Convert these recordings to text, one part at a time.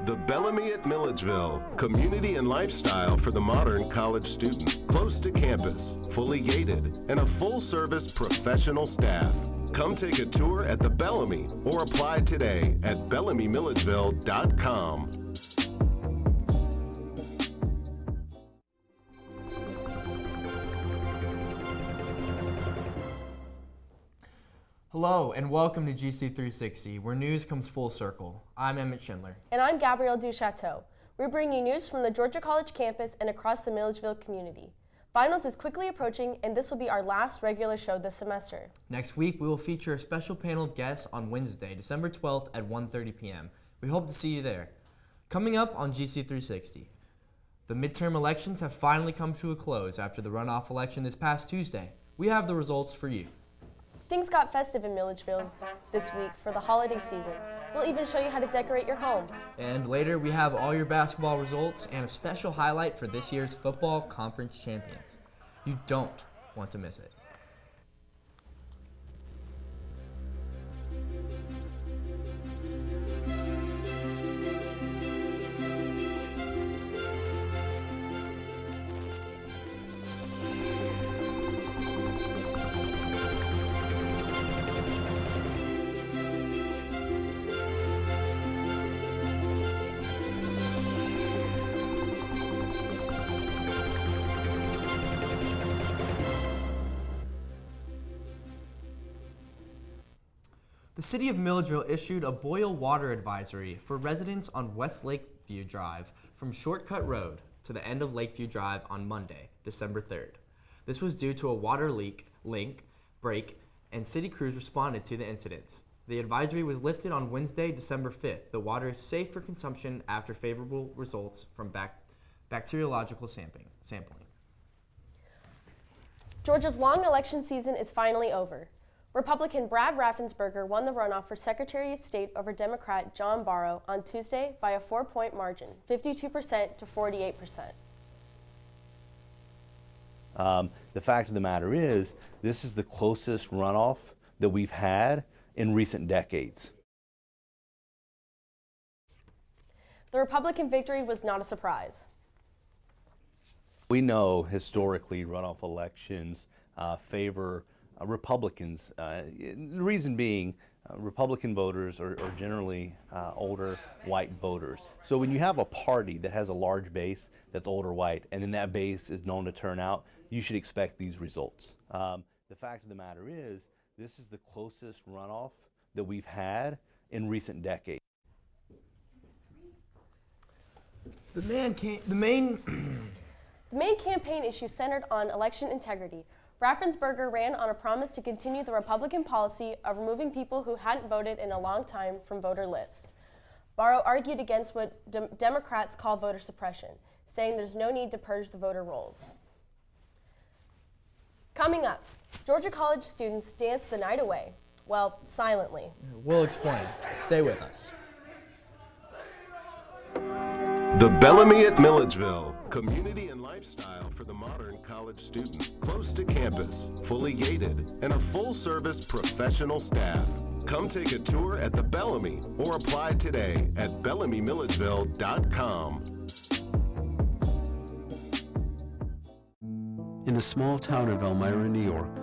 The Bellamy at Milledgeville, community and lifestyle for the modern college student. Close to campus, fully gated, and a full-service professional staff. Come take a tour at the Bellamy or apply today at bellamymilledgeville.com. Hello and welcome to GC360, where news comes full circle. I'm Emmett Schindler. And I'm Gabrielle Duchateau. We're bringing news from the Georgia College campus and across the Milledgeville community. Finals is quickly approaching, and this will be our last regular show this semester. Next week, we will feature a special panel of guests on Wednesday, December 12th at 1:30 p.m. We hope to see you there. Coming up on GC360, the midterm elections have finally come to a close after the runoff election this past Tuesday. We have the results for you. Things got festive in Milledgeville this week for the holiday season. We'll even show you how to decorate your home. And later, we have all your basketball results and a special highlight for this year's football conference champions. You don't want to miss it. The City of Milledgeville issued a boil water advisory for residents on West Lakeview Drive from Shortcut Road to the end of Lakeview Drive on Monday, December 3rd. This was due to a water leak break, and city crews responded to the incident. The advisory was lifted on Wednesday, December 5th. The water is safe for consumption after favorable results from bacteriological sampling. Georgia's long election season is finally over. Republican Brad Raffensperger won the runoff for Secretary of State over Democrat John Barrow on Tuesday by a 4-point margin, 52% to 48%. The fact of the matter is, this is the closest runoff that we've had in recent decades. The Republican victory was not a surprise. We know historically runoff elections favor Republicans. The reason being, Republican voters are generally older white voters. So when you have a party that has a large base that's older white, and then that base is known to turn out, you should expect these results. The fact of the matter is, this is the closest runoff that we've had in recent decades. The main campaign issue centered on election integrity. Raffensperger ran on a promise to continue the Republican policy of removing people who hadn't voted in a long time from voter lists. Barrow argued against what Democrats call voter suppression, saying there's no need to purge the voter rolls. Coming up, Georgia College students danced the night away. Well, silently. We'll explain. Stay with us. The Bellamy at Milledgeville, community and lifestyle for the modern college student. Close to campus, fully gated, and a full-service professional staff. Come take a tour at the Bellamy or apply today at bellamymilledgeville.com. In the small town of Elmira, New York,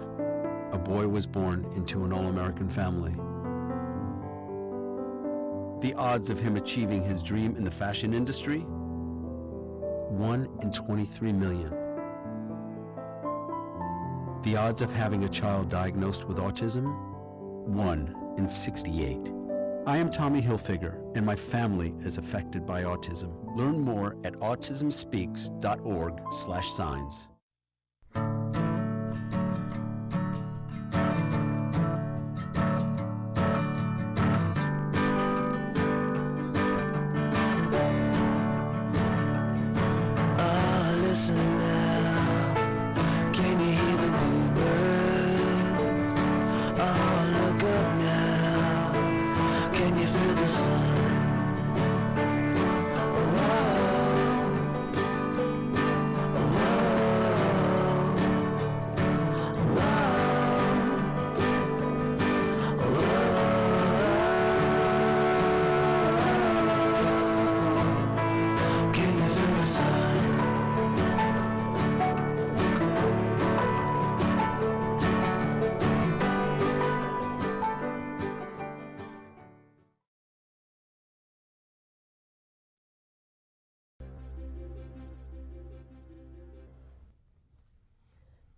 a boy was born into an all-American family. The odds of him achieving his dream in the fashion industry? 1 in 23 million. The odds of having a child diagnosed with autism? 1 in 68. I am Tommy Hilfiger, and my family is affected by autism. Learn more at autismspeaks.org/signs.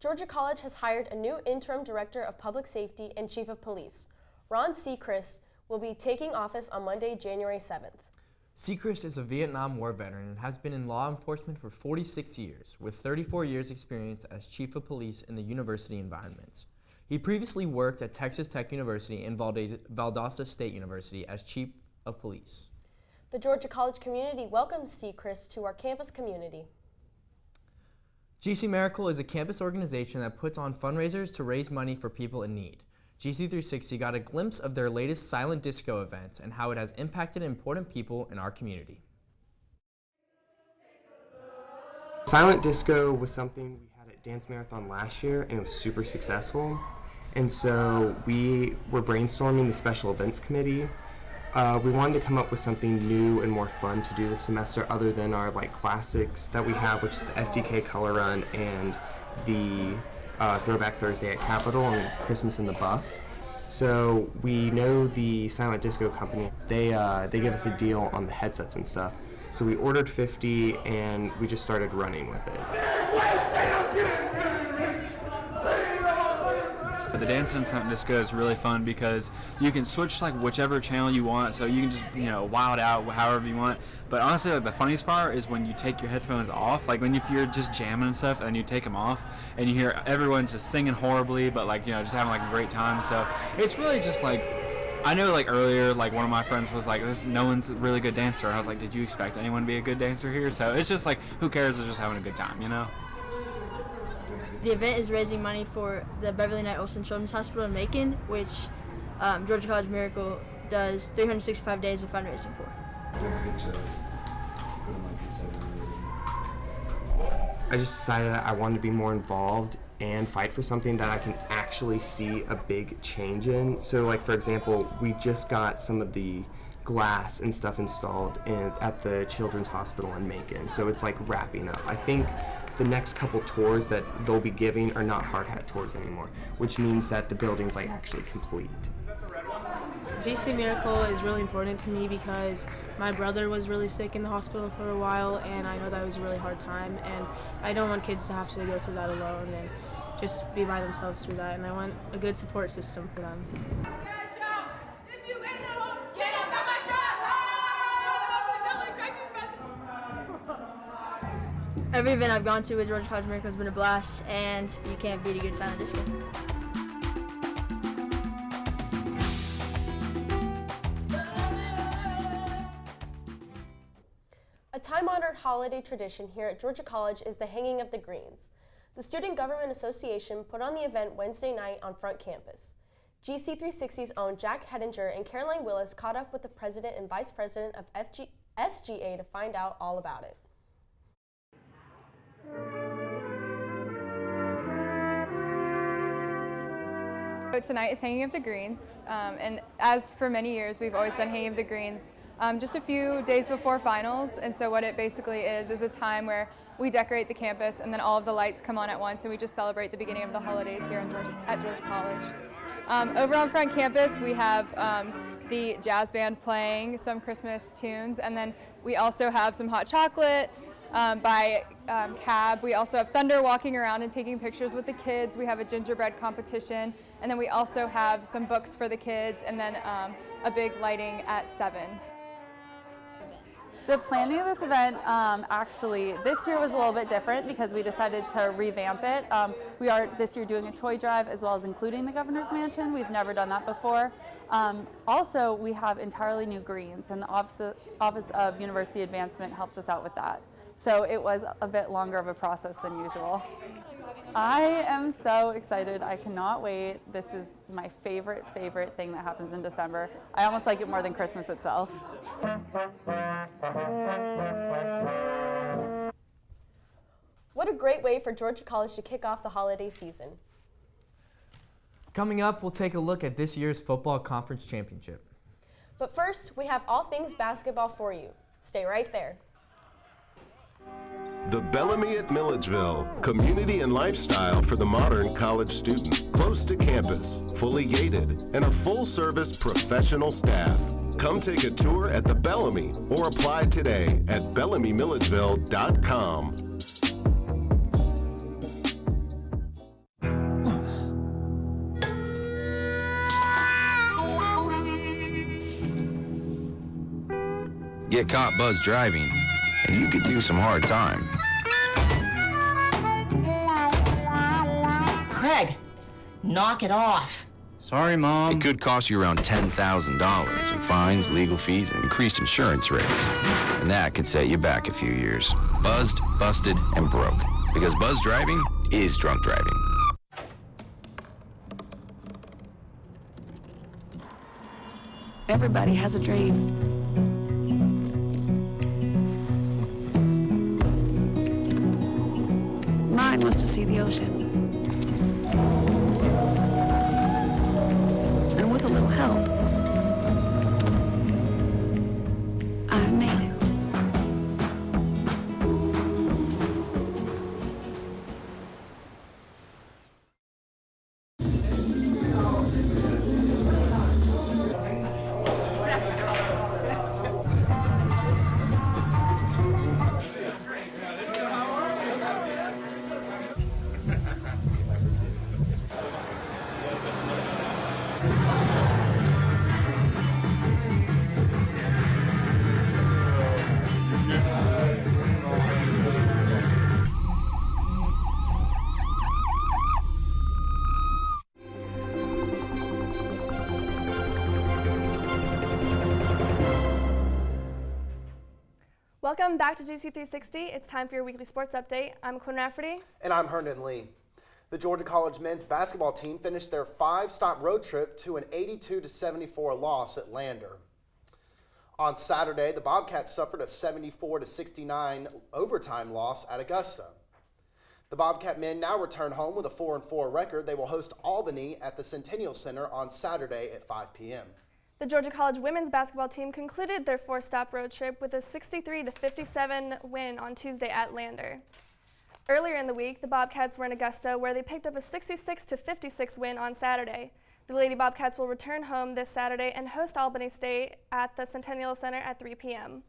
Georgia College has hired a new interim director of public safety and chief of police. Ron Seacrest will be taking office on Monday, January 7th. Seacrest is a Vietnam War veteran and has been in law enforcement for 46 years, with 34 years experience as chief of police in the university environments. He previously worked at Texas Tech University and Valdosta State University as chief of police. The Georgia College community welcomes Seacrest to our campus community. GC Miracle is a campus organization that puts on fundraisers to raise money for people in need. GC360 got a glimpse of their latest silent disco event and how it has impacted important people in our community. Silent disco was something we had at Dance Marathon last year, and it was super successful. And so we were brainstorming the special events committee. We wanted to come up with something new and more fun to do this semester other than our classics that we have, which is the FDK Color Run and the Throwback Thursday at Capitol and Christmas in the Buff. So we know the Silent Disco Company, they give us a deal on the headsets and stuff. So we ordered 50 and we just started running with it. The dance and silent disco is really fun because you can switch whichever channel you want, so you can just wild out however you want. But honestly, the funniest part is when you take your headphones off, if you're just jamming and stuff and you take them off and you hear everyone just singing horribly, but just having a great time. So it's really just I know earlier one of my friends was no one's a really good dancer. I was like, did you expect anyone to be a good dancer here? So it's just who cares? They're just having a good time, The event is raising money for the Beverly Knight Olson Children's Hospital in Macon, which Georgia College Miracle does 365 days of fundraising for. I just decided I wanted to be more involved and fight for something that I can actually see a big change in. So for example, we just got some of the glass and stuff installed at the Children's Hospital in Macon. So it's wrapping up. I think the next couple tours that they'll be giving are not hard hat tours anymore, which means that the building's actually complete. GC Miracle is really important to me because my brother was really sick in the hospital for a while, and I know that was a really hard time, and I don't want kids to have to go through that alone and just be by themselves through that, and I want a good support system for them. Every event I've gone to with Georgia College Miracle has been a blast, and you can't beat a good silent disco. A time-honored holiday tradition here at Georgia College is the hanging of the greens. The Student Government Association put on the event Wednesday night on Front Campus. GC360's own Jack Hedinger and Caroline Willis caught up with the president and vice president of SGA to find out all about it. So tonight is Hanging of the Greens, and as for many years we've always done Hanging of the Greens just a few days before finals, and so what it basically is a time where we decorate the campus and then all of the lights come on at once and we just celebrate the beginning of the holidays here at Georgia College. Over on Front Campus we have the jazz band playing some Christmas tunes, and then we also have some hot chocolate by Cab. We also have Thunder walking around and taking pictures with the kids. We have a gingerbread competition, and then we also have some books for the kids, and then a big lighting at 7. The planning of this event actually this year was a little bit different because we decided to revamp it. We are this year doing a toy drive as well as including the Governor's Mansion. We've never done that before. Also, we have entirely new greens, and the Office of University Advancement helped us out with that. So it was a bit longer of a process than usual. I am so excited. I cannot wait. This is my favorite thing that happens in December. I almost like it more than Christmas itself. What a great way for Georgia College to kick off the holiday season. Coming up, we'll take a look at this year's football conference championship. But first, we have all things basketball for you. Stay right there. The Bellamy at Milledgeville, community and lifestyle for the modern college student. Close to campus, fully gated, and a full-service professional staff. Come take a tour at the Bellamy or apply today at bellamymilledgeville.com. Get caught buzz driving, and you could do some hard time. Craig, knock it off. Sorry, Mom. It could cost you around $10,000 in fines, legal fees, and increased insurance rates. And that could set you back a few years. Buzzed, busted, and broke. Because buzz driving is drunk driving. Everybody has a dream. Mine was to see the ocean. And with a little help, I made it. Welcome back to GC360. It's time for your weekly sports update. I'm Quinn Rafferty. And I'm Herndon Lee. The Georgia College men's basketball team finished their 5-stop road trip to an 82-74 loss at Lander. On Saturday, the Bobcats suffered a 74-69 overtime loss at Augusta. The Bobcat men now return home with a 4-4 record. They will host Albany at the Centennial Center on Saturday at 5 p.m. The Georgia College women's basketball team concluded their 4-stop road trip with a 63-57 win on Tuesday at Lander. Earlier in the week, the Bobcats were in Augusta, where they picked up a 66-56 win on Saturday. The Lady Bobcats will return home this Saturday and host Albany State at the Centennial Center at 3 p.m.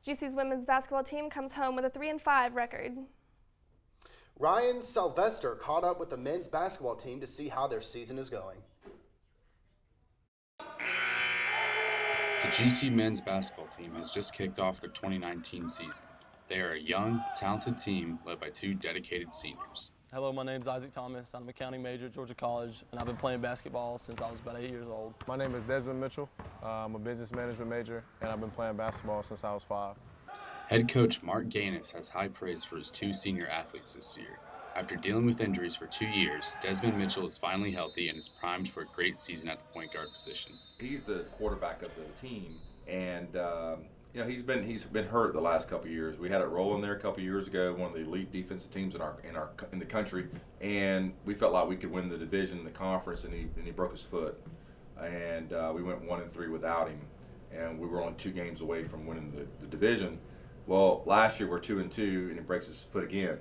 GC's women's basketball team comes home with a 3-5 record. Ryan Sylvester caught up with the men's basketball team to see how their season is going. The GC men's basketball team has just kicked off their 2019 season. They are a young, talented team led by 2 dedicated seniors. Hello, my name is Isaac Thomas. I'm an accounting major at Georgia College, and I've been playing basketball since I was about 8 years old. My name is Desmond Mitchell. I'm a business management major, and I've been playing basketball since I was 5. Head coach Mark Gaines has high praise for his 2 senior athletes this year. After dealing with injuries for 2 years, Desmond Mitchell is finally healthy and is primed for a great season at the point guard position. He's the quarterback of the team, and you know, he's been hurt the last couple of years. We had it rolling there a couple of years ago, one of the elite defensive teams in the country, and we felt like we could win the division, the conference, and he broke his foot, and we went 1-3 without him, and we were only 2 games away from winning the division. Well, last year we're 2-2, and he breaks his foot again.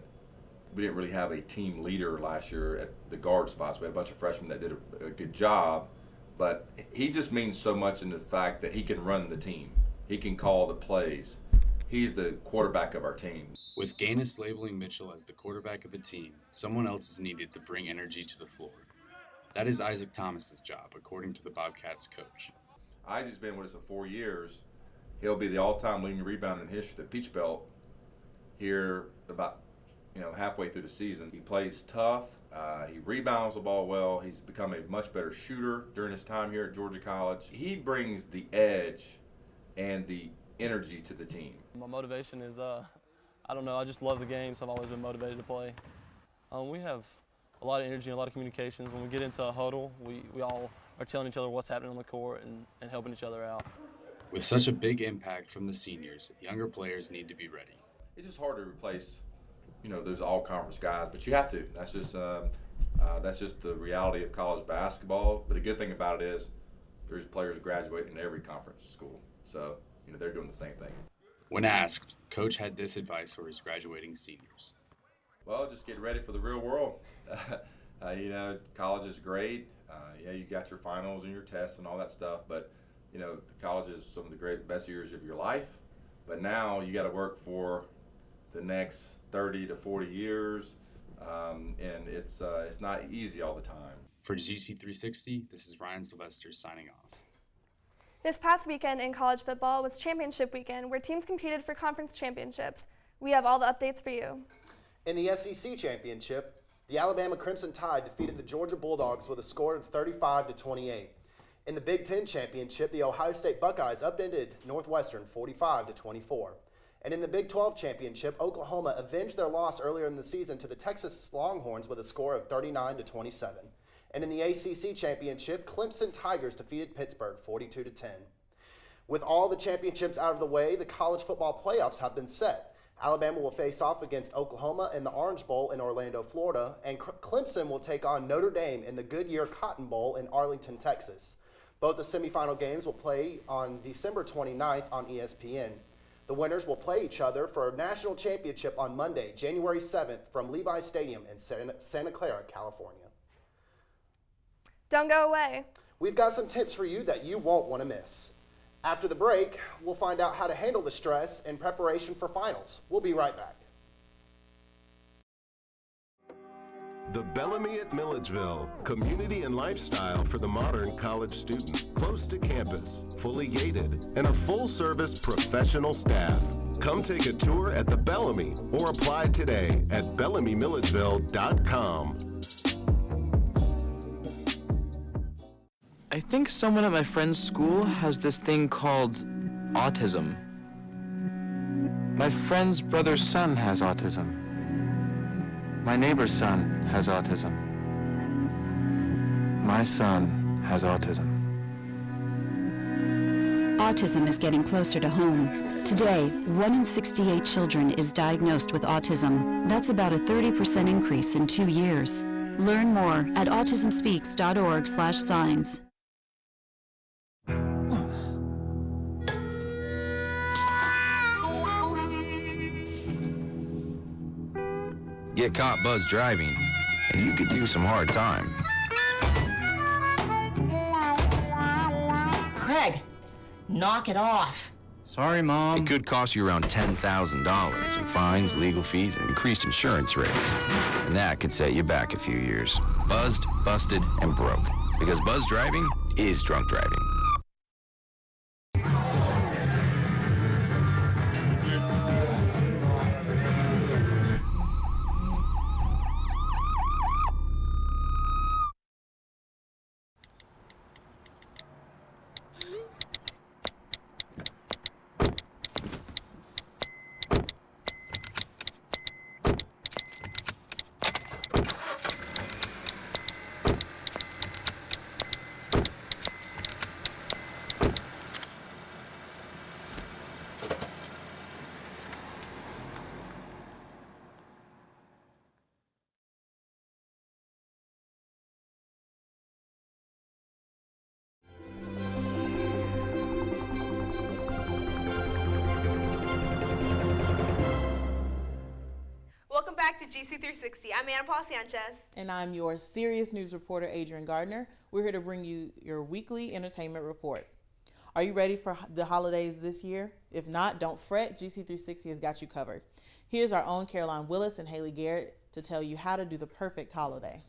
We didn't really have a team leader last year at the guard spots. We had a bunch of freshmen that did a good job, but he just means so much in the fact that he can run the team. He can call the plays. He's the quarterback of our team. With Gaines labeling Mitchell as the quarterback of the team, someone else is needed to bring energy to the floor. That is Isaac Thomas's job, according to the Bobcats coach. Isaac's been with us for 4 years. He'll be the all-time leading rebounder in history of the Peach Belt here about halfway through the season. He plays tough. He rebounds the ball well. He's become a much better shooter during his time here at Georgia College. He brings the edge and the energy to the team. My motivation is, I don't know, I just love the game, so I've always been motivated to play. We have a lot of energy and a lot of communications. When we get into a huddle, we all are telling each other what's happening on the court and helping each other out. With such a big impact from the seniors, younger players need to be ready. It's just hard to replace those all-conference guys, but you have to. That's just the reality of college basketball. But the good thing about it is there's players graduating in every conference school, so they're doing the same thing. When asked, Coach had this advice for his graduating seniors. Well, just get ready for the real world. College is great. Yeah, you got your finals and your tests and all that stuff, but college is some of the best years of your life. But now you got to work for the next 30 to 40 years, and it's not easy all the time. For GC360, this is Ryan Sylvester signing off. This past weekend in college football was championship weekend, where teams competed for conference championships. We have all the updates for you. In the SEC championship, the Alabama Crimson Tide defeated the Georgia Bulldogs with a score of 35-28. In the Big Ten championship, the Ohio State Buckeyes upended Northwestern 45-24. And in the Big 12 championship, Oklahoma avenged their loss earlier in the season to the Texas Longhorns with a score of 39-27. And in the ACC championship, Clemson Tigers defeated Pittsburgh 42-10. With all the championships out of the way, the college football playoffs have been set. Alabama will face off against Oklahoma in the Orange Bowl in Orlando, Florida, and Clemson will take on Notre Dame in the Goodyear Cotton Bowl in Arlington, Texas. Both the semifinal games will play on December 29th on ESPN. The winners will play each other for a national championship on Monday, January 7th from Levi Stadium in Santa Clara, California. Don't go away. We've got some tips for you that you won't want to miss. After the break, we'll find out how to handle the stress in preparation for finals. We'll be right back. The Bellamy at Milledgeville, community and lifestyle for the modern college student. Close to campus, fully gated, and a full-service professional staff. Come take a tour at the Bellamy or apply today at BellamyMilledgeville.com. I think someone at my friend's school has this thing called autism. My friend's brother's son has autism. My neighbor's son has autism. My son has autism. Autism is getting closer to home. Today, 1 in 68 children is diagnosed with autism. That's about a 30% increase in 2 years. Learn more at autismspeaks.org/signs. Get caught buzzed driving, and you could do some hard time. Craig, knock it off. Sorry, Mom. It could cost you around $10,000 in fines, legal fees, and increased insurance rates. And that could set you back a few years. Buzzed, busted, and broke. Because buzz driving is drunk driving. Welcome back to GC360. I'm Ana Paula Sanchez. And I'm your serious news reporter, Adrian Gardner. We're here to bring you your weekly entertainment report. Are you ready for the holidays this year? If not, don't fret. GC360 has got you covered. Here's our own Caroline Willis and Haley Garrett to tell you how to do the perfect holiday.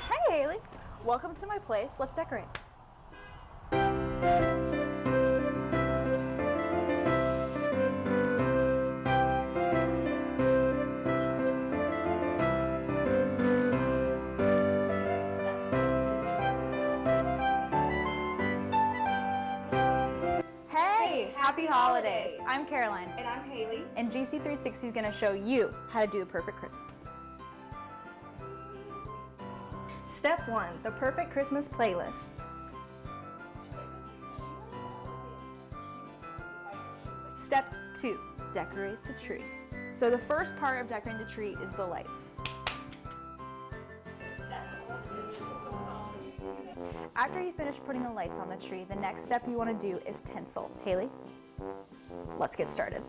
Hey, Haley. Welcome to my place. Let's decorate. Happy holidays. I'm Caroline. And I'm Haley. And GC360 is going to show you how to do the perfect Christmas. Step 1, the perfect Christmas playlist. Step 2, decorate the tree. So the first part of decorating the tree is the lights. After you finish putting the lights on the tree, the next step you want to do is tinsel. Haley, let's get started.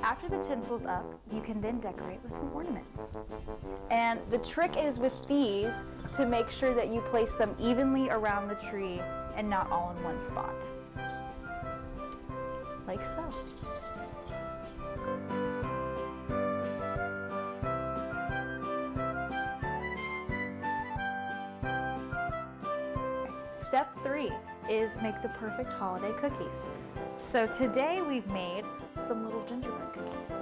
After the tinsel's up, you can then decorate with some ornaments. And the trick is with these to make sure that you place them evenly around the tree and not all in one spot. like so. Step 3 is make the perfect holiday cookies. So today we've made some little gingerbread cookies.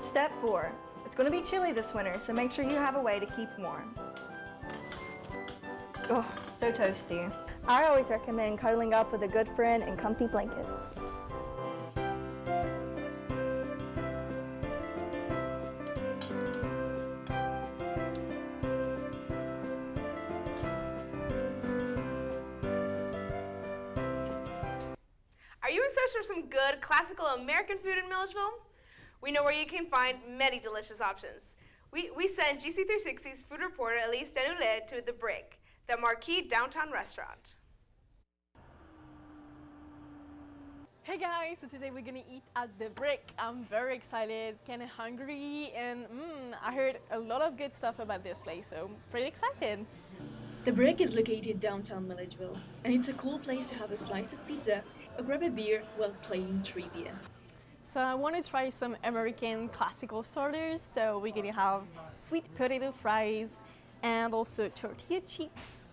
Step 4. It's going to be chilly this winter, so make sure you have a way to keep warm. Oh, so toasty. I always recommend cuddling up with a good friend and comfy blankets. Are you in search of some good classical American food in Milledgeville? We know where you can find many delicious options. We send GC360's food reporter Elise Denoulet to The Brick, the marquee downtown restaurant. Hey guys, so today we're gonna eat at The Brick. I'm very excited, kinda hungry, and I heard a lot of good stuff about this place, so pretty excited. The Brick is located downtown Milledgeville, and it's a cool place to have a slice of pizza or grab a beer while playing trivia. So I want to try some American classical starters, so we're gonna have sweet potato fries and also tortilla chips.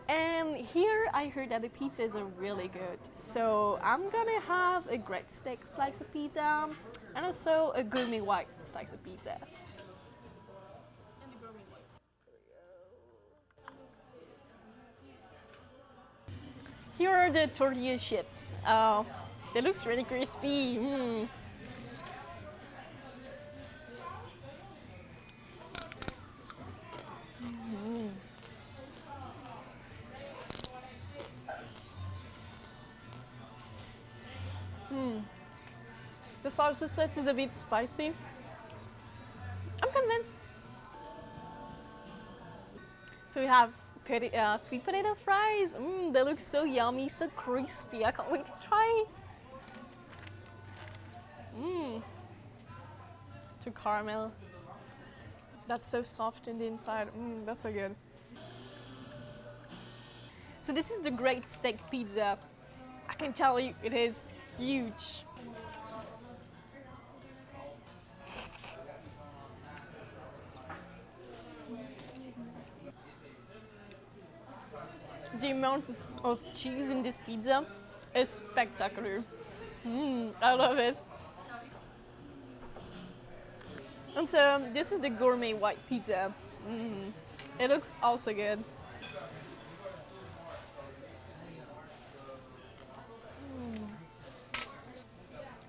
And here I heard that the pizzas are really good, so I'm gonna have a great steak slice of pizza and also a gourmet white slice of pizza. Here are the tortilla chips. They look really crispy. The salsa sauce is a bit spicy. I'm convinced. So we have sweet potato fries. They look so yummy, so crispy. I can't wait to try. To caramel. That's so soft in the inside. That's so good. So this is the great steak pizza. I can tell you it is huge. The amount of cheese in this pizza is spectacular. I love it. And so this is the gourmet white pizza. It looks also good.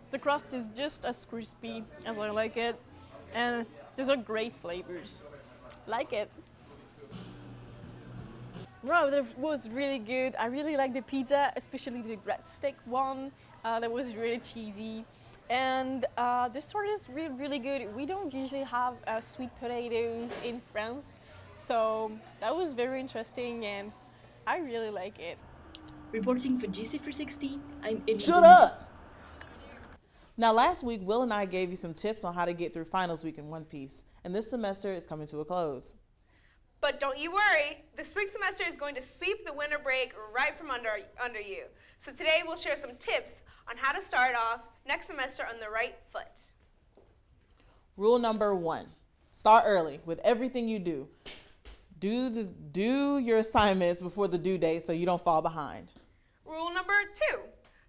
The crust is just as crispy as I like it, and these are great flavors. Like it. Wow, that was really good. I really like the pizza, especially the red steak one. That was really cheesy. And this tortilla is really, really good. We don't usually have sweet potatoes in France, so that was very interesting and I really like it. Reporting for GC360, I'm Elise. Shut up! Now last week, Will and I gave you some tips on how to get through finals week in one piece, and this semester is coming to a close. But don't you worry, the spring semester is going to sweep the winter break right from under you. So today we'll share some tips on how to start off next semester on the right foot. Rule number 1, start early with everything you do. Do your assignments before the due date so you don't fall behind. Rule number 2,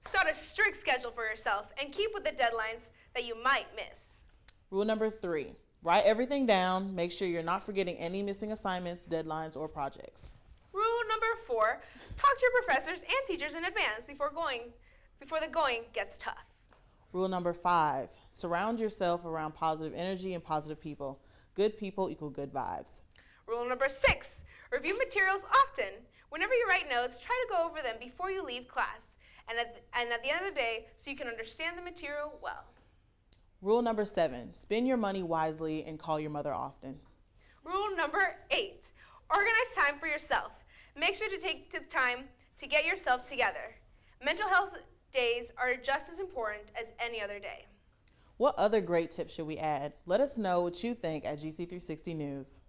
start a strict schedule for yourself and keep with the deadlines that you might miss. Rule number 3, write everything down. Make sure you're not forgetting any missing assignments, deadlines, or projects. Rule number 4, talk to your professors and teachers in advance before the going gets tough. Rule number 5, surround yourself around positive energy and positive people. Good people equal good vibes. Rule number 6, review materials often. Whenever you write notes, try to go over them before you leave class and at the end of the day so you can understand the material well. Rule number 7, spend your money wisely and call your mother often. Rule number 8, organize time for yourself. Make sure to take the time to get yourself together. Mental health days are just as important as any other day. What other great tips should we add? Let us know what you think at GC360 News.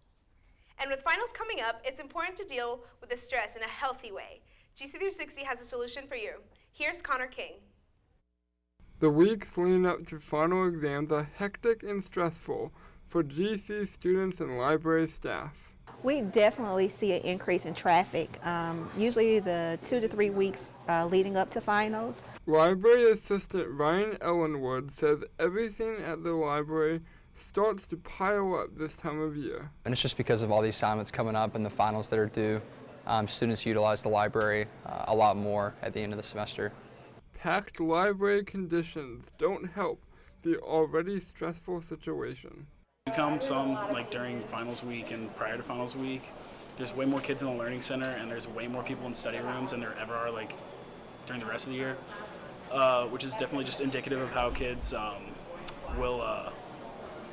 And with finals coming up, it's important to deal with the stress in a healthy way. GC360 has a solution for you. Here's Connor King. The weeks leading up to final exams are hectic and stressful for GC students and library staff. We definitely see an increase in traffic, usually the 2 to 3 weeks leading up to finals. Library assistant Ryan Ellenwood says everything at the library starts to pile up this time of year. And it's just because of all the assignments coming up and the finals that are due. Students utilize the library a lot more at the end of the semester. Packed library conditions don't help the already stressful situation. We come some like during finals week and prior to finals week. There's way more kids in the learning center and there's way more people in study rooms than there ever are like during the rest of the year, which is definitely just indicative of how kids will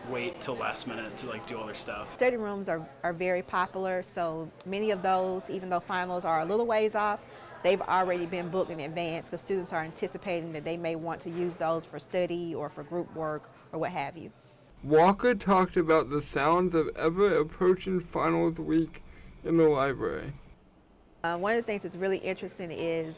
wait till last minute to like do all their stuff. Study rooms are very popular, so many of those, even though finals are a little ways off, they've already been booked in advance because students are anticipating that they may want to use those for study or for group work or what have you. Walker talked about the sounds of ever-approaching finals week in the library. One of the things that's really interesting is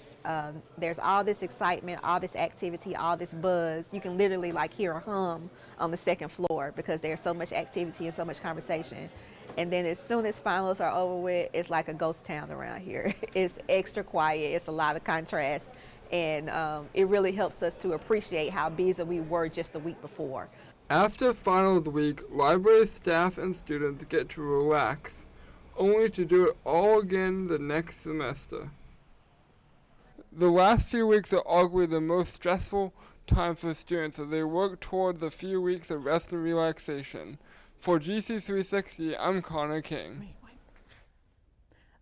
there's all this excitement, all this activity, all this buzz. You can literally like hear a hum on the second floor because there's so much activity and so much conversation. And then as soon as finals are over with, it's like a ghost town around here. It's extra quiet, it's a lot of contrast, and it really helps us to appreciate how busy we were just the week before. After finals week, library staff and students get to relax, only to do it all again the next semester. The last few weeks are arguably the most stressful time for students as they work toward the few weeks of rest and relaxation. For GC360, I'm Connor King.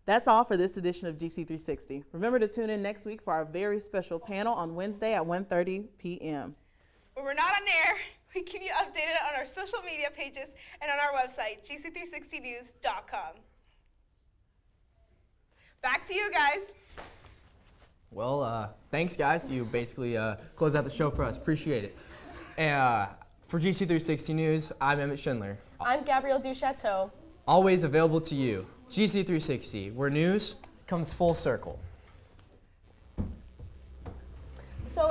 That's all for this edition of GC360. Remember to tune in next week for our very special panel on Wednesday at 1:30 p.m. When we're not on air, we keep you updated on our social media pages and on our website, gc360news.com. Back to you guys. Well, thanks guys. You basically closed out the show for us. Appreciate it. For GC360 News, I'm Emmett Schindler. I'm Gabrielle Duchateau. Always available to you. GC360, where news comes full circle. So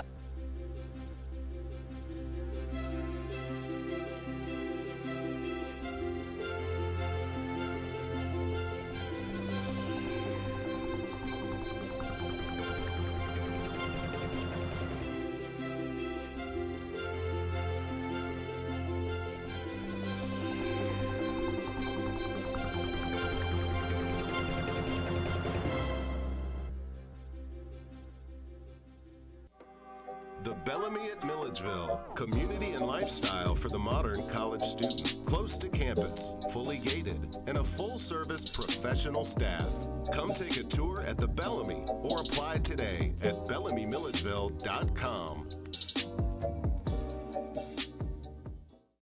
The Bellamy at Milledgeville, community and lifestyle for the modern college student. Close to campus, fully gated, and a full-service professional staff. Come take a tour at the Bellamy or apply today at bellamymilledgeville.com.